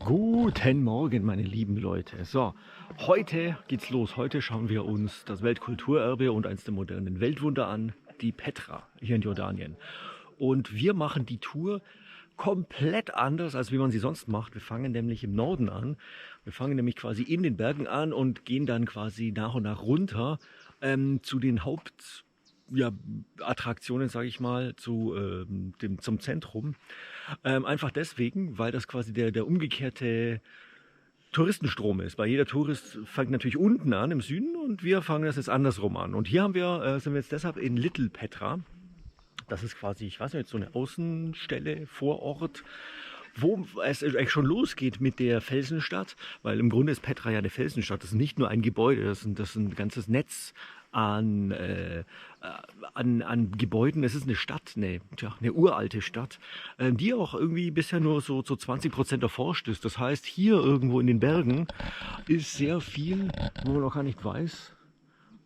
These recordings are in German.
Guten Morgen, meine lieben Leute. So, heute geht's los. Heute schauen wir uns das Weltkulturerbe und eines der modernen Weltwunder an, die Petra hier in Jordanien. Und wir machen die Tour komplett anders, als wie man sie sonst macht. Wir fangen nämlich im Norden an. Wir fangen nämlich quasi in den Bergen an und gehen dann quasi nach und nach runter zu den Hauptattraktionen, sage ich mal, zum Zentrum. Einfach deswegen, weil das quasi der umgekehrte Touristenstrom ist. Weil jeder Tourist fängt natürlich unten an im Süden und wir fangen das jetzt andersrum an. Und hier sind wir jetzt deshalb in Little Petra. Das ist quasi, ich weiß nicht, so eine Außenstelle, Vorort, wo es eigentlich schon losgeht mit der Felsenstadt, weil im Grunde ist Petra ja eine Felsenstadt. Das ist nicht nur ein Gebäude, das ist ein ganzes Netz an Gebäuden. Es ist eine Stadt, eine uralte Stadt, die auch irgendwie bisher nur so 20% erforscht ist. Das heißt, hier irgendwo in den Bergen ist sehr viel, wo man noch gar nicht weiß,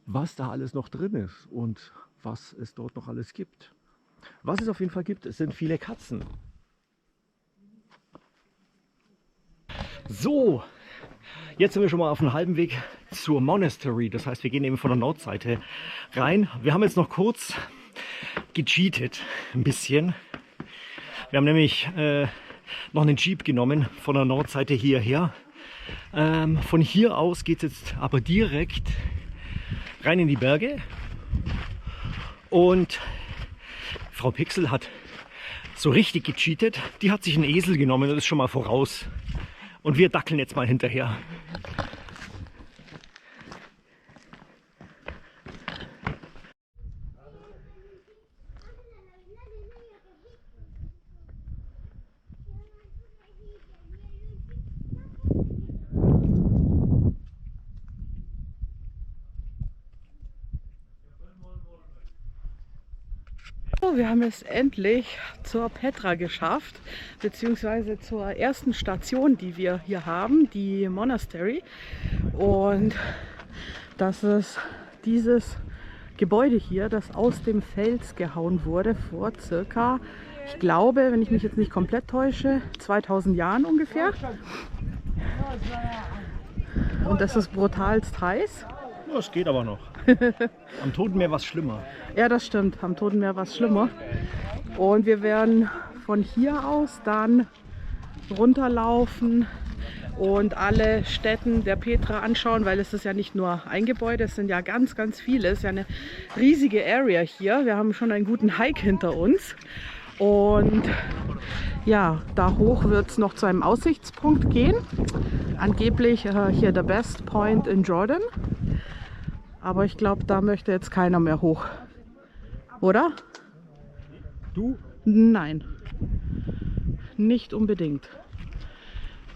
was da alles noch drin ist und was es dort noch alles gibt. Was es auf jeden Fall gibt, es sind viele Katzen. So, jetzt sind wir schon mal auf dem halben Weg zur Monastery. Das heißt, wir gehen eben von der Nordseite rein. Wir haben jetzt noch kurz gecheatet, ein bisschen. Wir haben nämlich noch einen Jeep genommen von der Nordseite hierher. Von hier aus geht es jetzt aber direkt rein in die Berge. Und Frau Pixel hat so richtig gecheatet. Die hat sich einen Esel genommen und ist schon mal voraus. Und wir dackeln jetzt mal hinterher. Wir haben es endlich zur Petra geschafft, beziehungsweise zur ersten Station, die wir hier haben, die Monastery. Und das ist dieses Gebäude hier, das aus dem Fels gehauen wurde vor circa, ich glaube, wenn ich mich jetzt nicht komplett täusche, 2000 Jahren ungefähr. Und das ist brutalst heiß. Das geht aber noch. Am Toten Meer war es schlimmer. Ja, das stimmt. Am Toten Meer war es schlimmer. Und wir werden von hier aus dann runterlaufen und alle Stätten der Petra anschauen, weil es ist ja nicht nur ein Gebäude, es sind ja ganz, ganz viele. Es ist ja eine riesige Area hier. Wir haben schon einen guten Hike hinter uns. Und ja, da hoch wird es noch zu einem Aussichtspunkt gehen. Angeblich hier der Best Point in Jordan. Aber ich glaube, da möchte jetzt keiner mehr hoch. Oder? Du? Nein. Nicht unbedingt.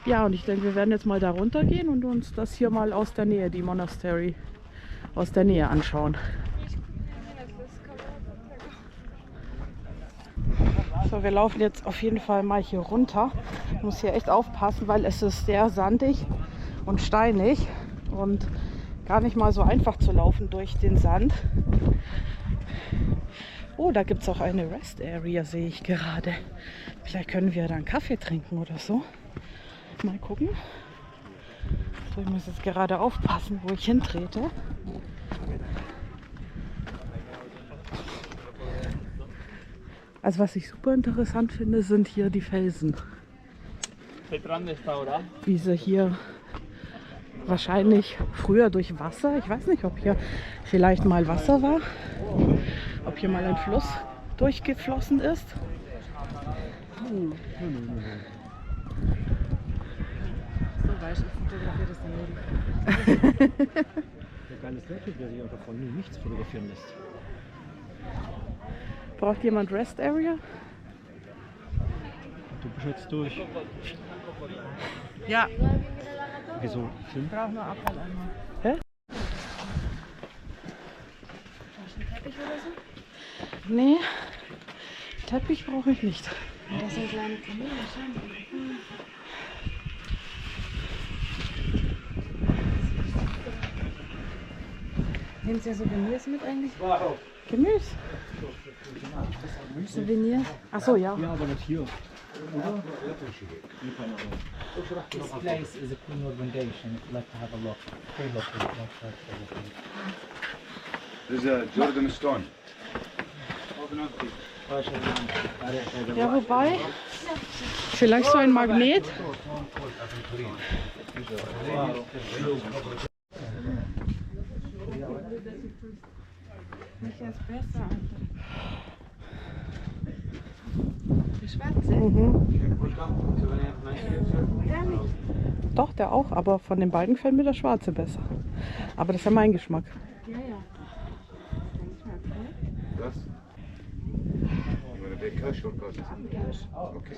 Ja, und ich denke, wir werden jetzt mal da runter gehen und uns das hier mal aus der Nähe, die Monastery, aus der Nähe anschauen. So, wir laufen jetzt auf jeden Fall mal hier runter. Ich muss hier echt aufpassen, weil es ist sehr sandig und steinig und gar nicht mal so einfach zu laufen durch den Sand. Oh, da gibt es auch eine Rest Area, sehe ich gerade. Vielleicht können wir da einen Kaffee trinken oder so. Mal gucken. So, ich muss jetzt gerade aufpassen, wo ich hintrete. Also was ich super interessant finde, sind hier die Felsen. Wie sie hier wahrscheinlich früher durch Wasser, ich weiß nicht, ob hier vielleicht mal Wasser war, ob hier mal ein Fluss durchgeflossen ist. So weiß ich, fotografiert das daneben. Der geile Selfie, der sich einfach von mir nichts fotografieren lässt. Braucht jemand Rest Area? Du bist jetzt durch. Ja. Wieso? Ich brauche nur Abfall einmal. Brauchst du einen Teppich oder so? Nee, Teppich brauche ich nicht. Das sind kleine Kamele, schau. Nimmst du ja so Gemüse mit eigentlich? Gemüse. Souvenir. Achso, ja. Ja, aber nicht hier. Oder? This place is a Queen Foundation. If you'd like to have a look, free look. There's a Jordan Stone. Ja, wobei, vielleicht so ein Magnet. Welcher ist besser? Die schwarze? Doch, der auch, aber von den beiden gefällt mir der schwarze besser. Aber das ist ja mein Geschmack. Ja, ja. Das? You want a big cash or card? Okay.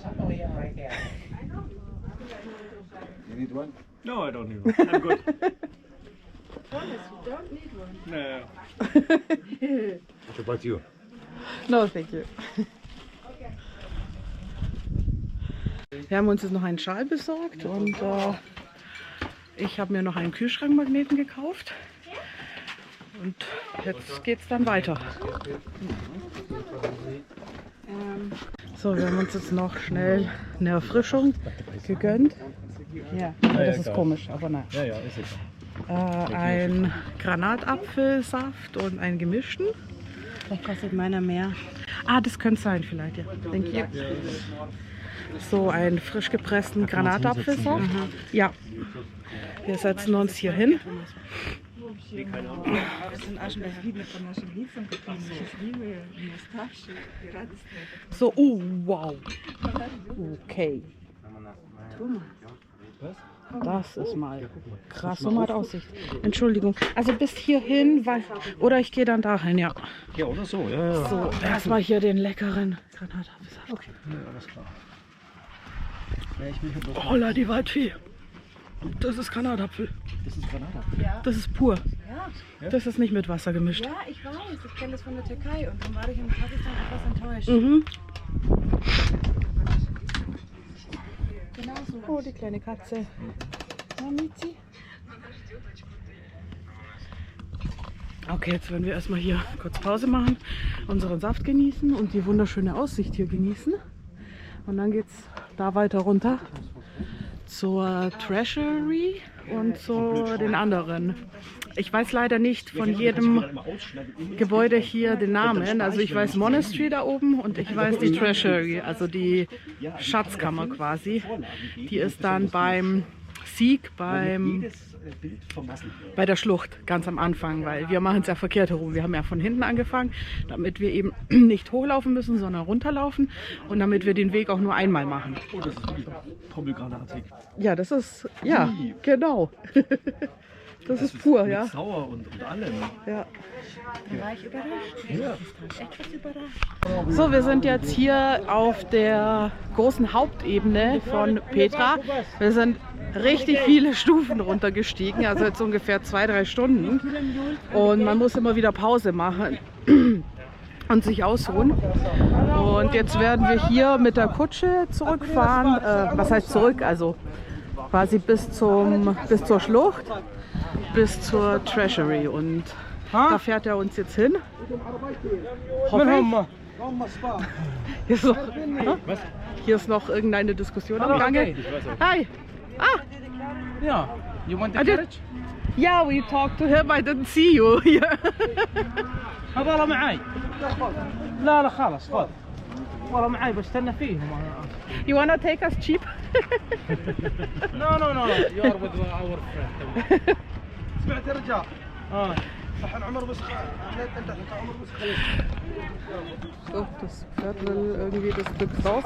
You need one? No, I don't need one. I'm good. Thomas, you don't need one. No. What about you? No, thank you. Wir haben uns jetzt noch einen Schal besorgt und ich habe mir noch einen Kühlschrankmagneten gekauft. Und jetzt geht's dann weiter. So, wir haben uns jetzt noch schnell eine Erfrischung gegönnt. Ja, das ist komisch, aber nein. Ja, ist egal. Ein Granatapfelsaft und einen gemischten. Vielleicht kostet meiner mehr. Ah, das könnte sein vielleicht, ja. Thank you. So einen frisch gepressten Granatapfelsaft. Ja. Wir setzen uns hier hin. Das sind Aschenbecher von нашим лицам, такие счастливые, не уставшие и радостные. So, wow. Okay. Das ist mal krass. So mal Aussicht. Entschuldigung. Also bis hierhin, weil. Oder ich gehe dann dahin, ja. Ja, oder so, ja. So, erstmal hier den leckeren Granatapfelsaft. Okay, ja, alles klar. Ja, ich will hier bloß Holla, die Waldfee. Das ist Granatapfel. Das ist Granatapfel. Das ist pur. Ja. Das ist nicht mit Wasser gemischt. Ja, ich weiß. Ich kenne das von der Türkei und dann war ich in Pakistan etwas enttäuscht. Mhm. Genau so. Oh, die kleine Katze. Na, Mizi. Okay, jetzt werden wir erstmal hier kurz Pause machen, unseren Saft genießen und die wunderschöne Aussicht hier genießen. Und dann geht es da weiter runter zur Treasury und zu den anderen. Ich weiß leider nicht von jedem Gebäude hier den Namen. Also ich weiß Monastery da oben und ich weiß die Treasury, also die Schatzkammer quasi. Die ist dann beim Sieg, bei der Schlucht ganz am Anfang, weil wir machen es ja verkehrt herum. Wir haben ja von hinten angefangen, damit wir eben nicht hochlaufen müssen, sondern runterlaufen und damit wir den Weg auch nur einmal machen. Oh, das ist Pommelgranatik. Ja, das ist, ja, genau. Das ist pur, mit ja. Sauer und allem. Ja. Da war ich überrascht. Ja. Etwas überrascht. So, wir sind jetzt hier auf der großen Hauptebene von Petra. Wir sind richtig viele Stufen runtergestiegen, also jetzt ungefähr 2-3 Stunden. Und man muss immer wieder Pause machen und sich ausruhen. Und jetzt werden wir hier mit der Kutsche zurückfahren. Was heißt zurück? Also quasi bis zur Schlucht, bis zur Treasury. Und da fährt er uns jetzt hin. Hoffe ich. Hier ist noch irgendeine Diskussion am Gange. Hi! Ah! Yeah. You want the I did- carriage? Yeah, we talked to him. I didn't see you here. هذا معاي. لا لا خلاص خذ. والله معاي بستنى فيهم. You wanna take us cheap? No no no. You are with our friend. سمعت يا رجال؟ صح عمر بس عمر بس خليج. So, das Pferd will irgendwie das Stück raus.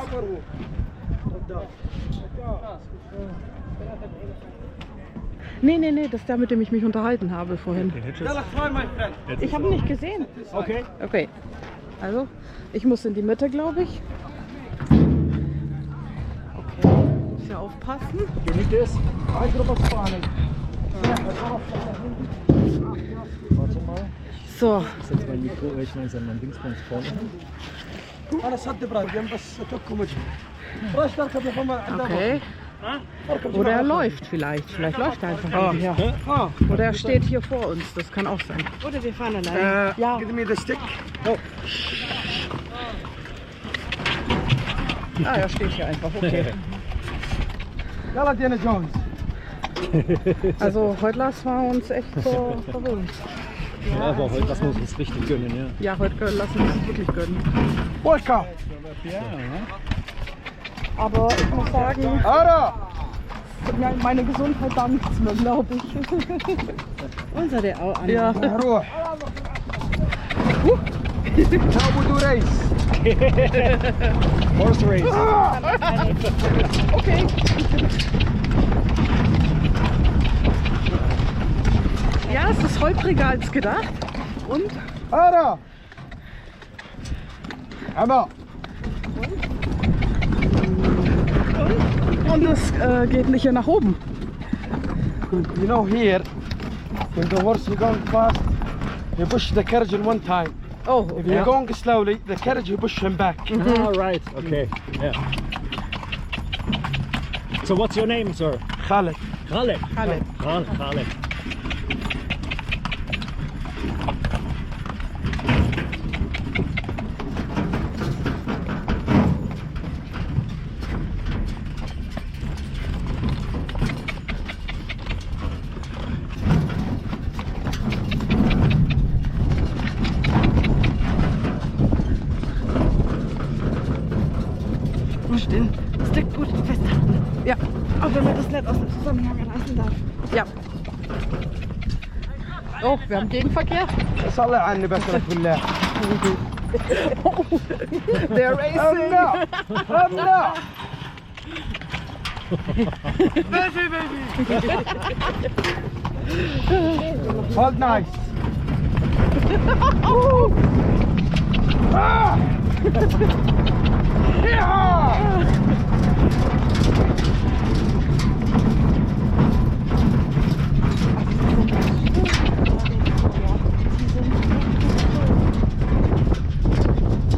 Nee, das ist der, mit dem ich mich unterhalten habe vorhin. Ich habe ihn nicht gesehen. Okay. Okay, also ich muss in die Mitte, glaube ich. Okay, muss ja aufpassen. So, Ich setze mein Mikro, weil ich meine, mein Dingsbums vorne. okay. Oder er läuft vielleicht. Vielleicht läuft er einfach hier. Oder er steht hier vor uns. Das kann auch sein. Oder wir fahren alleine. Ja. Give me the stick. Ah, er steht hier einfach, okay. يلا دينا جونز. Also heute lassen wir uns echt so verwöhnen. Ja, aber heute lassen wir uns richtig gönnen, ja. Ja, heute lassen wir uns wirklich gönnen. Wolka. Aber ich muss sagen, Ara. meine Gesundheit da nichts mehr, glaube ich. Unser der auch an. Ja. روح. Ciao du Reis. Horse Race. Okay. Ja, es ist holpriger als gedacht. Und Ara. Emma. es geht nicht hier nach oben. You know here, when the horse is going fast, you push the carriage in one time. Oh, If you're going slowly, the carriage you push him back. Ah, right. Okay. Yeah. So what's your name, sir? Khaled. Khaled. Khaled. Khaled. Still. Das liegt gut festhalten. Ja, Auch wenn man das nicht aus dem Zusammenhang reißen darf. ja. Oh, wir haben Gegenverkehr. صلي عني بس بالله. They're racing. رمنا. Hold nice. Ah! Yeah!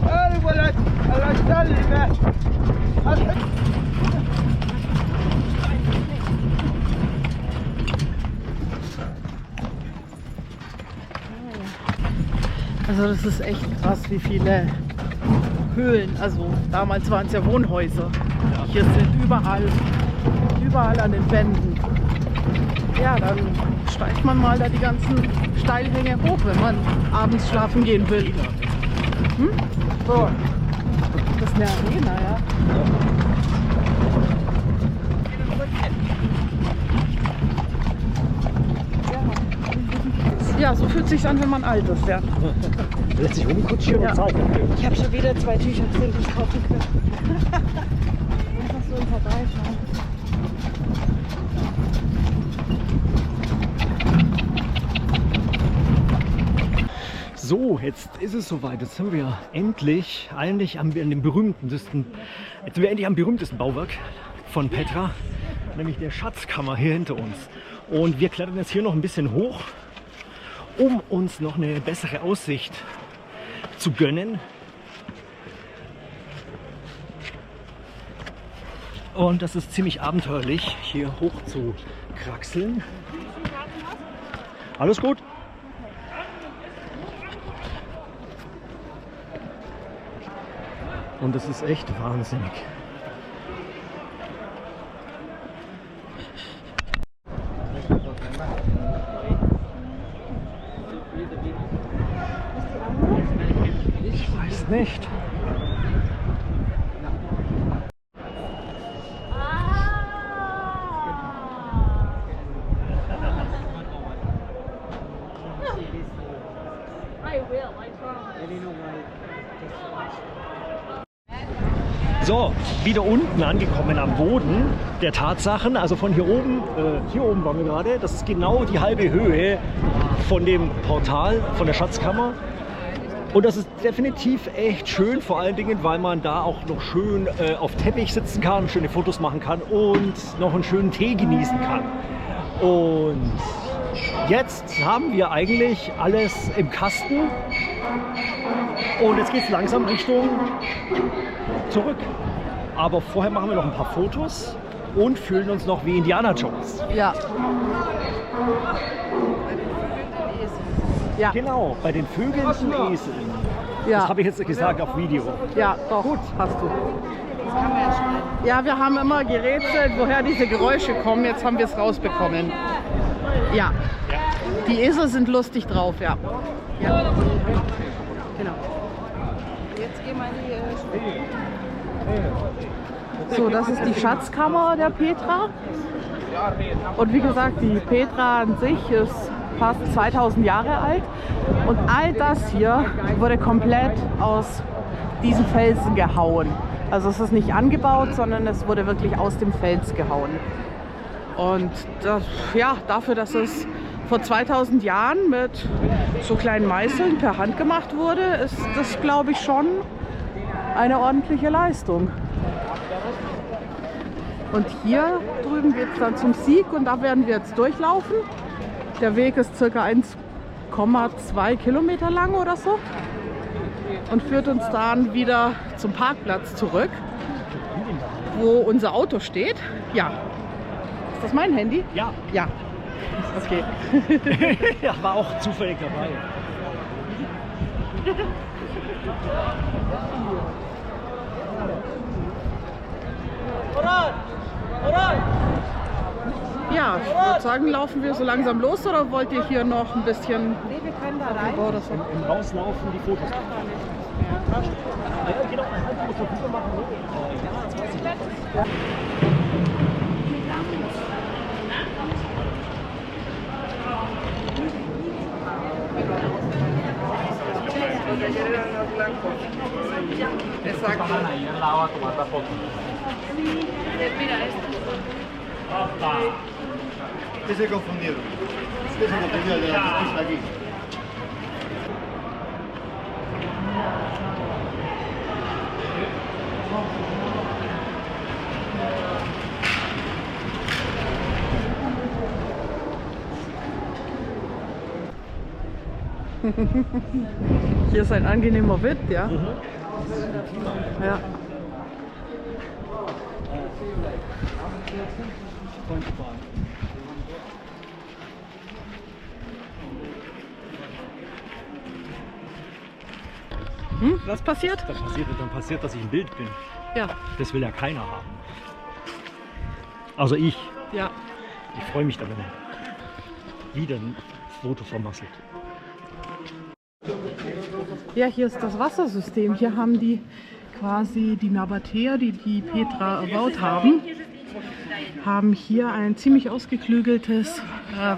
الولد الأجدل Also das ist echt krass, wie viele Höhlen, also damals waren es ja Wohnhäuser. Hier sind überall an den Wänden. Ja, dann steigt man mal da die ganzen Steilhänge hoch, wenn man abends schlafen gehen will. Hm? So. Das ist eine Arena, ja. Ja, so fühlt sich an, wenn man alt ist, ja. Lässt sich umkutschieren Ja. und zeigen. Ich habe schon wieder 2 Tücher gesehen, die ich kaufen könnte. Einfach so im Vorbeischauen. So, jetzt ist es soweit. Jetzt sind wir endlich, eigentlich an dem berühmtesten, jetzt sind wir endlich am berühmtesten Bauwerk von Petra, nämlich der Schatzkammer hier hinter uns. Und wir klettern jetzt hier noch ein bisschen hoch, um uns noch eine bessere Aussicht zu gönnen. Und das ist ziemlich abenteuerlich, hier hoch zu kraxeln. Alles gut? Und das ist echt wahnsinnig. Ich weiß nicht. So, wieder unten angekommen am Boden der Tatsachen. Also von hier oben waren wir gerade. Das ist genau die halbe Höhe von dem Portal, von der Schatzkammer. Und das ist definitiv echt schön, vor allen Dingen, weil man da auch noch schön auf Teppich sitzen kann, schöne Fotos machen kann und noch einen schönen Tee genießen kann. Und jetzt haben wir eigentlich alles im Kasten. Und jetzt geht es langsam Richtung zurück. Aber vorher machen wir noch ein paar Fotos und fühlen uns noch wie Indiana Jones. Ja. Ja, Genau, bei den Vögeln und Eseln. Das ja, habe ich jetzt gesagt auf Video. ja, doch, hast du. Ja, wir haben immer gerätselt, woher diese Geräusche kommen. Jetzt haben wir es rausbekommen. Ja, die Esel sind lustig drauf, ja. Ja. Genau. Jetzt gehen wir in die... So, das ist die Schatzkammer der Petra. Und wie gesagt, die Petra an sich ist fast 2000 Jahre alt. Und all das hier wurde komplett aus diesen Felsen gehauen. Also es ist nicht angebaut, sondern es wurde wirklich aus dem Fels gehauen. Und das, ja, dafür, dass es vor 2000 Jahren mit so kleinen Meißeln per Hand gemacht wurde, ist das, glaube ich, schon eine ordentliche Leistung. Und hier drüben geht es dann zum Sieg und da werden wir jetzt durchlaufen. Der Weg ist ca. 1,2 Kilometer lang oder so und führt uns dann wieder zum Parkplatz zurück, wo unser Auto steht. Ja. Ist das mein Handy? Ja. Ja. Okay. Ja, war auch zufällig dabei. Ja, ich würde sagen, laufen wir so langsam los oder wollt ihr hier noch ein bisschen... Nee, wir können da rein. Oder so? Im Rauslaufen die Fotos machen. Ja, genau, ein Foto machen. Ja, das weiß ich. Estoy confundido. Estoy confundido de la que está aquí. Hier ist ein angenehmer Wind, ja? Ja. Was passiert? Dann passiert, dass ich im Bild bin. Ja. Das will ja keiner haben. Also ich. Ja. Ich freue mich da, wenn wieder ein Foto vermasselt. Ja, hier ist das Wassersystem. Hier haben die quasi die Nabatäer, die die Petra erbaut haben hier ein ziemlich ausgeklügeltes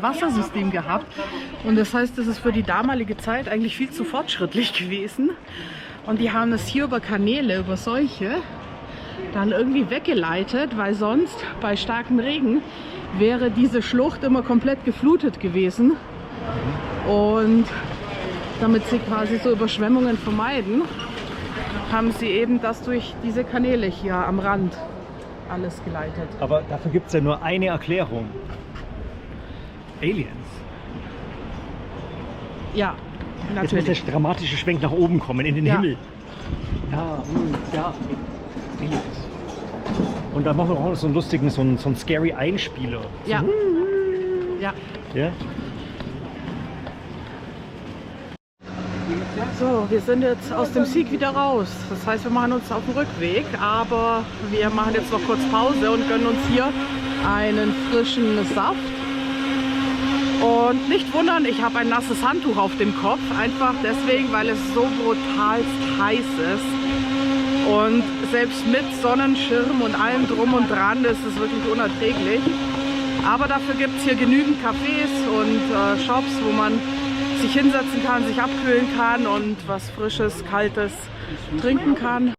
Wassersystem gehabt. Und das heißt, es ist für die damalige Zeit eigentlich viel zu fortschrittlich gewesen. Und die haben es hier über Kanäle, über solche, dann irgendwie weggeleitet, weil sonst bei starkem Regen wäre diese Schlucht immer komplett geflutet gewesen. Und damit sie quasi so Überschwemmungen vermeiden, haben sie eben das durch diese Kanäle hier am Rand alles geleitet. Aber dafür gibt es ja nur eine Erklärung. Aliens. Ja, Jetzt muss natürlich. der dramatische Schwenk nach oben kommen, in den Ja. Himmel. Ja, ja. Aliens. Und dann machen wir auch noch so einen lustigen, so einen scary Einspieler. Ja. Ja. Ja? So, wir sind jetzt aus dem Sieg wieder raus. Das heißt, wir machen uns auf den Rückweg, aber wir machen jetzt noch kurz Pause und gönnen uns hier einen frischen Saft. Und nicht wundern, ich habe ein nasses Handtuch auf dem Kopf, einfach deswegen, weil es so brutalst heiß ist. Und selbst mit Sonnenschirm und allem drum und dran ist es wirklich unerträglich. Aber dafür gibt es hier genügend Cafés und Shops, wo man sich hinsetzen kann, sich abkühlen kann und was Frisches, Kaltes trinken kann.